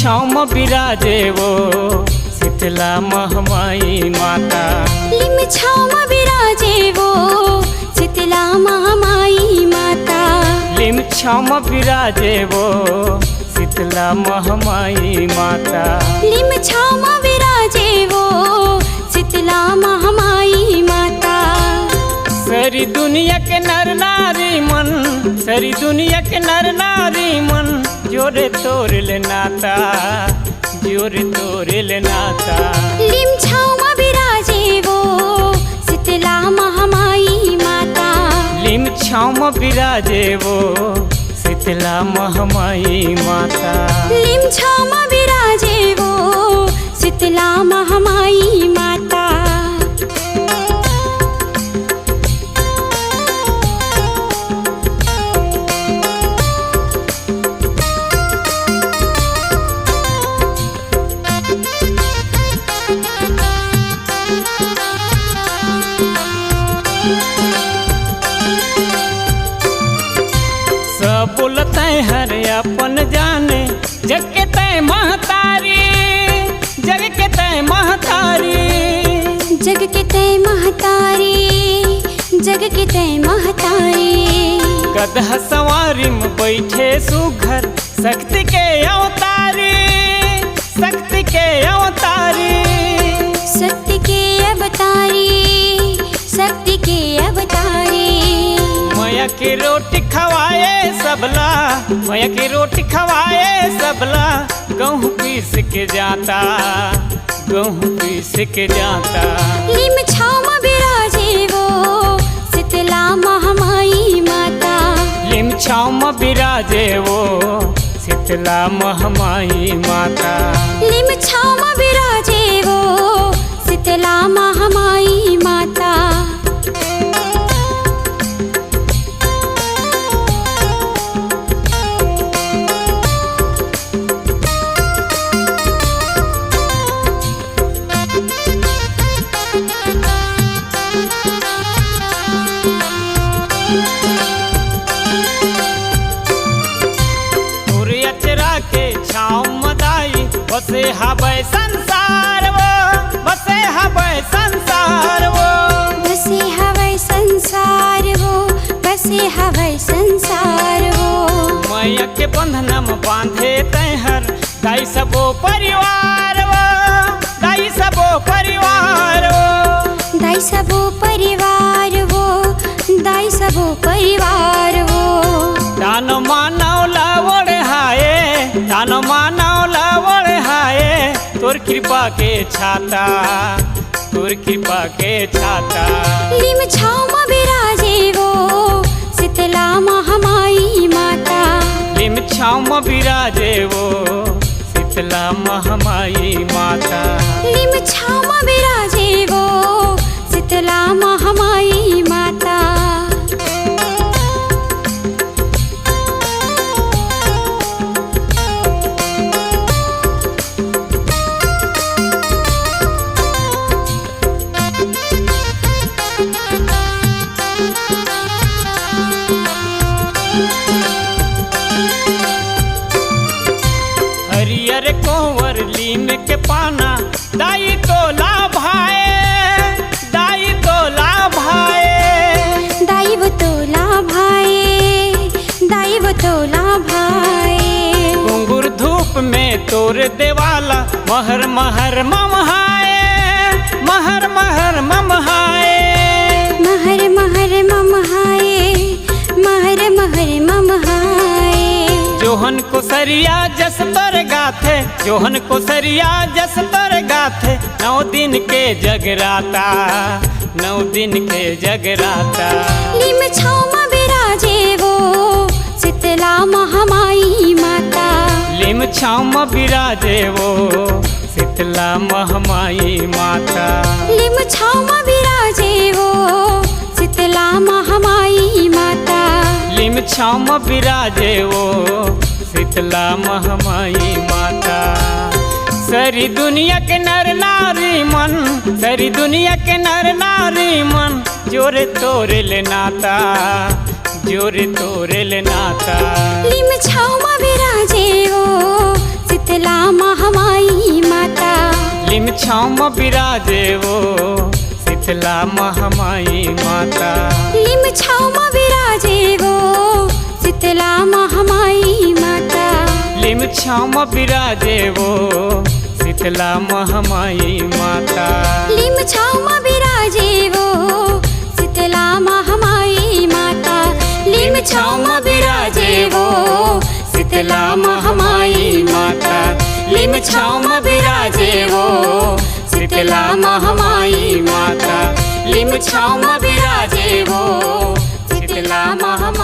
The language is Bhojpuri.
छाँव विराजे वो शीतला महामाई माता। लिम छाँव विराजे वो शीतला महामाई माता। लिम छाँव विराजे वो शीतला महामाई माता। लिम छाँव विराजे वो शीतला महामाई माता। सारी दुनिया के नर नारी मन, सारी दुनिया के नर नारी मन जोरे तोड़ ले नाता, जोरे तोड़ ले नाता। लिम छाँव विराजे वो शीतला महामाई माता। लिम छाँव विराजे वो शीतला महामाई माता। लिम छाँव विराजे वो शीतला महामाई माता। सब बोलते हर अपन जाने, जग के तय महतारी, जग के तय महतारी। जग के तय महतारी, जग के तय महतारी। गदहा सवारी में बैठे सुघर शक्ति के अवतारी, शक्ति के अवतारी। शक्ति के अवतारी, शक्ति के अवतारी। मैया की रोटी खवाए सबला, मैया की रोटी खवाए सबला। गेहूँ पीस के जाता, गेहूँ पीस के जाता। लिम छाँव विराजे वो शीतला महामाई माता। लिम छाँव विराजे वो शीतला महामाई माता। लिम छाँव विराजे वो शीतला महामाई माता। बसे हबै संसार वो, बसे हबै संसार वो। बसे हवै संसार वो, बसे हवै संसार वो। मैया के बंधनम बांधे तैहर दाई सबो परिवार वो, दाई सबो परिवार वो। दाई सबो परिवार वो, दाई सबो परिवार वो। दान मानव लावड़ हाये, दान मानव लावड़ हाये। तोर कृपा के छाता, तोर कृपा के छाता। लिम छाँव विराजे वो शीतला महामाई माता। लिम छाँव विराजे वो शीतला महामाई माता। लिम छाँव विराजे वो शीतला महामाई माता। हरियर कोवर लीम के पाना दाई तो लाभाए, दाई तो लाभाए। दाई वो तो लाभाए, दाई वो तो लाभाए। घुंघुर धूप में तोर देवाला महर महर ममहाए, महर महर ममहाए। महर महर ममहाए, महर महर ममहाए। जोहन को सरिया जस तर गाथे, जोहन को सरिया जस तर गाथे। 9 दिन के जगराता, 9 दिन के जगराता। लिम छाँव विराजे वो शीतला महामाई माता। लिम छाँव विराजे वो शीतला महामाई माता। लिम छाँव विराजे वो शीतला महामाई माता। लिम छाँव विराजे वो शीतला महामाई माता। सारी दुनिया के नर नारी मन, सारी दुनिया के नर नारी मन जोरे तोरे ले नाता, जोरे तोरे ले नाता। लिम छाँव विराजे वो शीतला महामाई माता। लिम छाँव में विराजे वो शीतला महामाई माता। लिम छाँव में विराजे वो शीतला महामाई माता। लिम छाँव में विराजे वो शीतला महामाई माता। लिम छाँव में विराजे वो शीतला महामाई माता। लिम छाँव में विराजे वो शीतला महामाई माता। लिम छाँव में विराजे वो शीतला महामाई माता। लिम छाँव में विराजे वो शीतला महामाई।